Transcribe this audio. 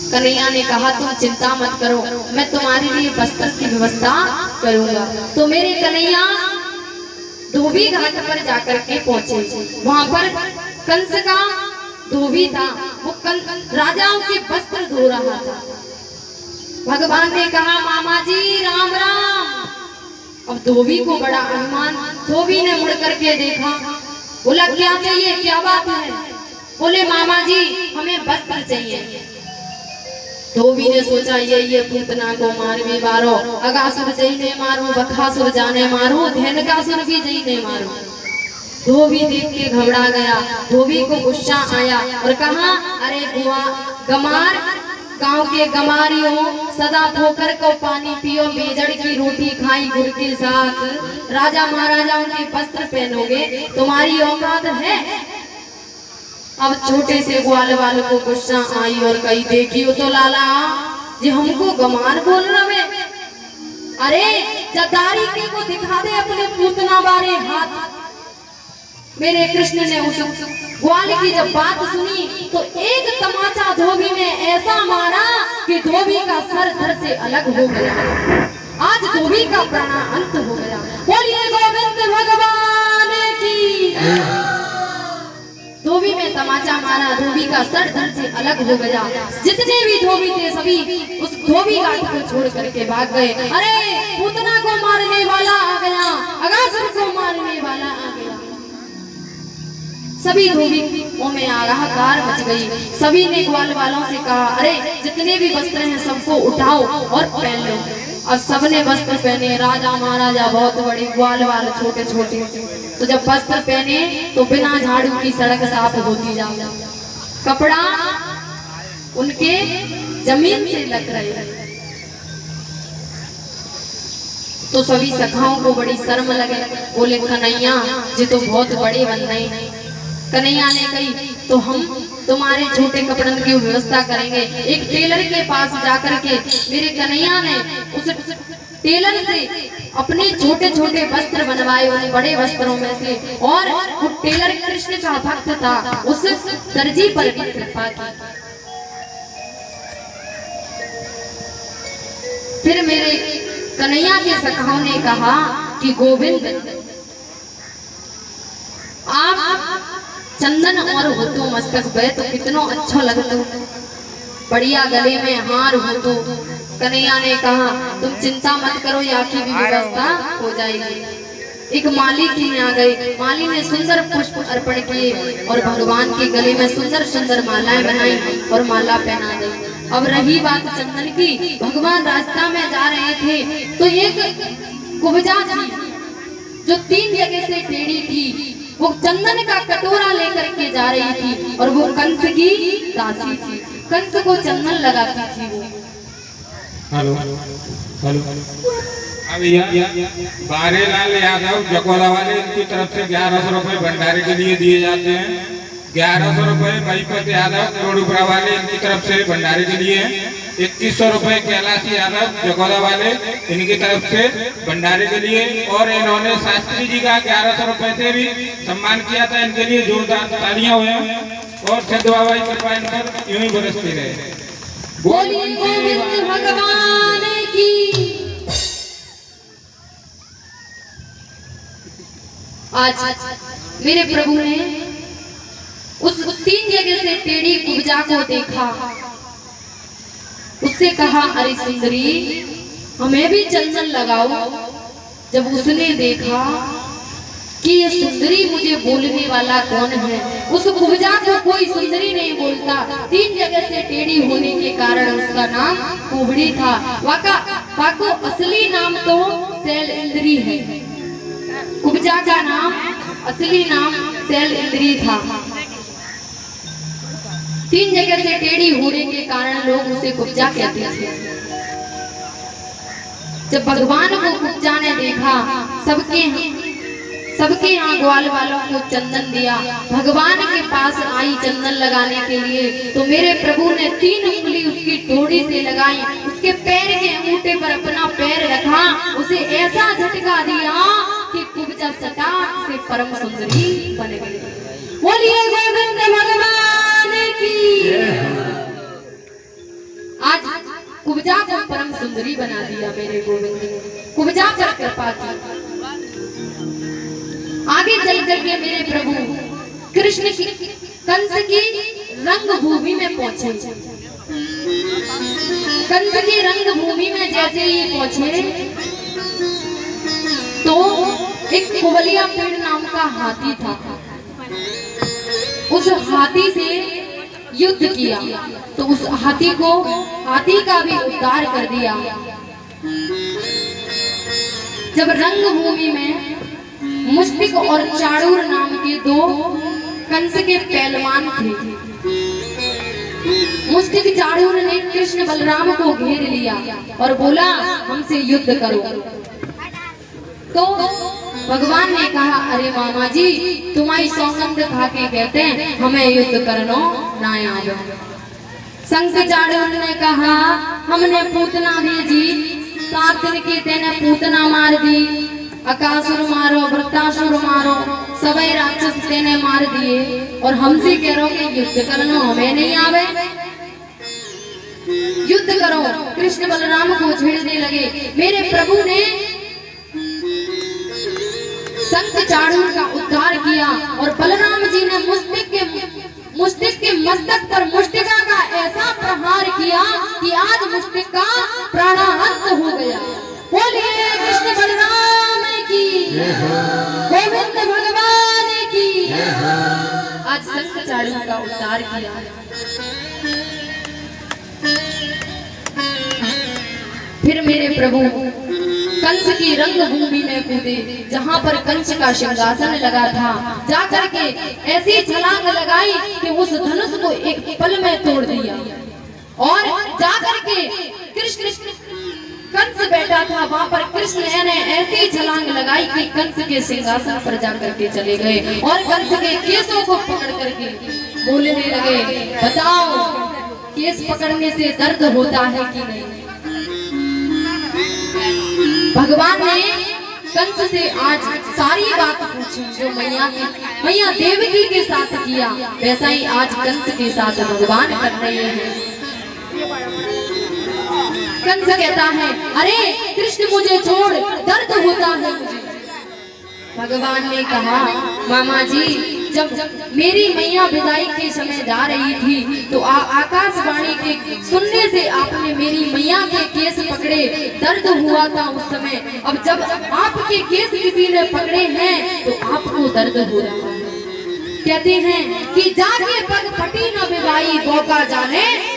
कन्हैया ने कहा तुम चिंता मत करो, मैं तुम्हारे लिए वस्त्र की व्यवस्था करूंगा। तो मेरे कन्हैया धोबी घाट पर जाकर के पहुंचे। वहां पर कंस का धोबी था, वो राजाओं के वस्त्र धो रहा था। भगवान ने कहा मामा जी राम राम। अब धोबी को बड़ा अभिमान, धोबी ने मुड़ करके देखा, बोला क्या चाहिए, क्या बात है? बोले मामा जी हमें वस्त्र चाहिए। धोबी ने सोचा ये पूतना को मार भी मारो, अगासुर जई ने मारो, बकासुर जाने मारो, धेनुकासुर भी जई ने मारो। धोबी देख के घबरा गया, धोबी को गुस्सा आया और कहा अरे गमार, गांव के गमारियों, सदा पोखर को पानी पियो, बेजड़ की रोटी खाई गुड़ के साथ, राजा महाराजाओं के वस्त्र पहनोगे, तुम्हारी औकात है? अब छोटे से ग्वाल वाले को गुस्सा आई और कही देखियो तो लाला जी हमको गमार बोल रहे, अरे जदारी के को दिखा दे अपने पूतना बारे हाथ। मेरे कृष्ण ने उस ग्वाल की जब बात सुनी तो एक तमाचा धोबी में ऐसा मारा कि धोबी का सर धड़ से अलग हो गया। आज धोबी का प्राण अंत हो गया। बोलिए गोविंद भगवान की। धोबी में तमाचा मारा, धोबी का सर धड़ से अलग हो गया। जितने भी धोबी थे सभी उस धोबी घाट को छोड़ करके भाग गए। अरे पूतना को मारने वाला आ गया, अगासुर को मारने वाला आ गया। सभी धोबियों में हाहाकार मच गई। सभी ने ग्वाल वालों से कहा अरे जितने भी वस्त्र हैं सबको उठाओ और पहन लो। अब सबने वस्त्र पहने, राजा महाराजा बहुत बड़े, ग्वाल वाले छोटे छोटे। तो जब वस्त्र पहने तो बिना झाड़ू की सड़क साफ होती जाए, कपड़ा उनके जमीन से लग रहे। तो सभी सखाओं को बड़ी शर्म लगे, बोले कन्हैया जी तो बहुत बड़े बन रहे। कन्हैया ने कही तो हम तुम्हारे छोटे कपड़न की व्यवस्था करेंगे। एक टेलर के पास जाकर के मेरे कन्हैया ने उस टेलर से अपने छोटे छोटे वस्त्र बनवाए, उन बड़े वस्त्रों में से। और वो टेलर कृष्ण का भक्त था, उस दर्जी पर भी कृपा की। फिर मेरे कन्हैया के सखाओं ने कहा कि गोविंद आप चंदन और हो तो मस्तक पे तो कितना अच्छा लगता, बढ़िया गले में हार हो तो। कन्हैया ने कहा तुम चिंता मत करो, यहाँ की भी व्यवस्था हो जाएगी। एक माली के यहाँ गए, माली ने सुंदर पुष्प अर्पण किए और भगवान के गले में सुंदर सुंदर मालाएं बनाई और माला पहना दी। अब रही बात चंदन की, भगवान रास्ता में जा रहे थे तो एक कुब्जा थी जो 3 जगह से टेढ़ी थी, वो चंदन का कटोरा लेकर के जा रही थी और वो कंस की दासी थी, कंस को चंदन लगाती थी वो। हेलो हेलो अब बारेलाल यादव जकोला वाले, इनकी तरफ से 1100 रुपए भंडारे के लिए दिए जाते हैं। 1100 रुपए महिपत यादव करोड़पुरा वाले, इनकी तरफ से भंडारे के लिए। 2100 रुपए कैलाश यादव जकोला वाले, इनकी तरफ से भंडारे के लिए। और इन्होंने शास्त्री जी का 1100 रुपए से भी सम्मान किया था, इनके लिए जोरदार तालियां हुए। और सिद्ध बाबा की कृपा इन पर यूं ही बरसती रहे। बोलिए गोविंद भगवान की। आज मेरे प्रभु ने उस 3 जगह से टेढ़ी कुब्जा को देखा, उससे कहा अरे सुंदरी हमें भी चंदन लगाओ। जब उसने देखा कि ये सुंदरी मुझे बोलने वाला कौन है, उस कुब्जा को कोई सुंदरी नहीं बोलता। 3 जगह से टेढ़ी होने के कारण उसका नाम कुबड़ी था। वाको असली नाम तो शैल इंद्री है, कुब्जा का नाम असली नाम शैल इंद्री था। 3 जगह से टेढ़ी होने के कारण लोग उसे कुब्जा कहते थे। जब भगवान को कुब्जा ने देखा, सबके यहाँ ग्वाल वालों को चंदन दिया, भगवान के पास आई चंदन लगाने के लिए। तो मेरे प्रभु ने 3 उंगली उसकी ठोड़ी से लगाई, उसके पैर के अंगूठे पर अपना पैर रखा, उसे ऐसा झटका दिया कि कुब्जा सटाक से परम सुंदरी बन गई। बोलिए गोविंद भगवान की। कुब्जा को परम सुंदरी बना दिया मेरे गोविंद ने, कुब्जा पर कृपा की। आगे चल करके मेरे प्रभु कृष्ण की कंस की रंग भूमि में पहुंचे। कंस की रंग भूमि में जैसे ही पहुंचे तो एक कुवलिया पेड़ नाम का हाथी था। उस हाथी से युद्ध किया तो उस हाथी का भी उद्धार कर दिया। जब रंग भूमि में मुष्टिक और चाड़ूर नाम के दो कंस के पहलवान थे। मुष्टिक चाड़ूर ने कृष्ण बलराम को घेर लिया और बोला हमसे युद्ध करो। तो भगवान ने कहा अरे मामा जी तुम्हारी सौगंध खा के कहते हैं हमें युद्ध करनो ना आवे। शंख चाड़ूर ने कहा हमने पूतना भेजी, 7 दिन की तेने पूतना मार दी, अकासुर मारो, वृत्तासुर मारो, सभी राक्षस तेने मार दिए और हमसे कह रहे हो कि युद्ध करनो हमें नहीं आवे। युद्ध करो। कृष्ण बलराम को छेड़ने लगे। मेरे प्रभु ने शंख चाड़ूर का उद्धार किया और बलराम जी ने मुष्टिक के मस्तक पर मुष्टिका का ऐसा प्रहार किया कि आज मुष्टिक का प्राणांत हो गया। बोलिए कृष्ण बलराम की, गोविंद भगवान की। आज शंख चाड़ूर का उद्धार किया। फिर मेरे प्रभु कंस की रंग भूमि में कूदे जहां पर कंस का सिंहासन लगा था। जाकर के ऐसी छलांग लगाई कि उस धनुष को एक पल में तोड़ दिया और जाकर के कृष्ण कंस बैठा था वहां पर कृष्ण ने ऐसी छलांग लगाई कि कंस के सिंहासन पर जाकर के चले गए और कंस के केसों को पकड़ करके बोलने लगे बताओ केस पकड़ने से दर्द होता है कि नहीं। भगवान ने कंस से आज सारी बात पूछी जो मैया देवकी के साथ किया वैसा ही आज कंस के साथ भगवान कर रहे हैं। कंस कहता है अरे कृष्ण मुझे छोड़ दर्द होता है मुझे। भगवान ने कहा मामा जी जब मेरी मैया विदाई के समय जा रही थी तो आकाशवाणी के सुनने से आपने मेरी मैया के केस पकड़े, दर्द हुआ था उस समय। अब जब आपके केस किसी ने पकड़े हैं तो आपको दर्द हो रहा है। कहते हैं कि जाके पग फटी न विवाही, मौका जाने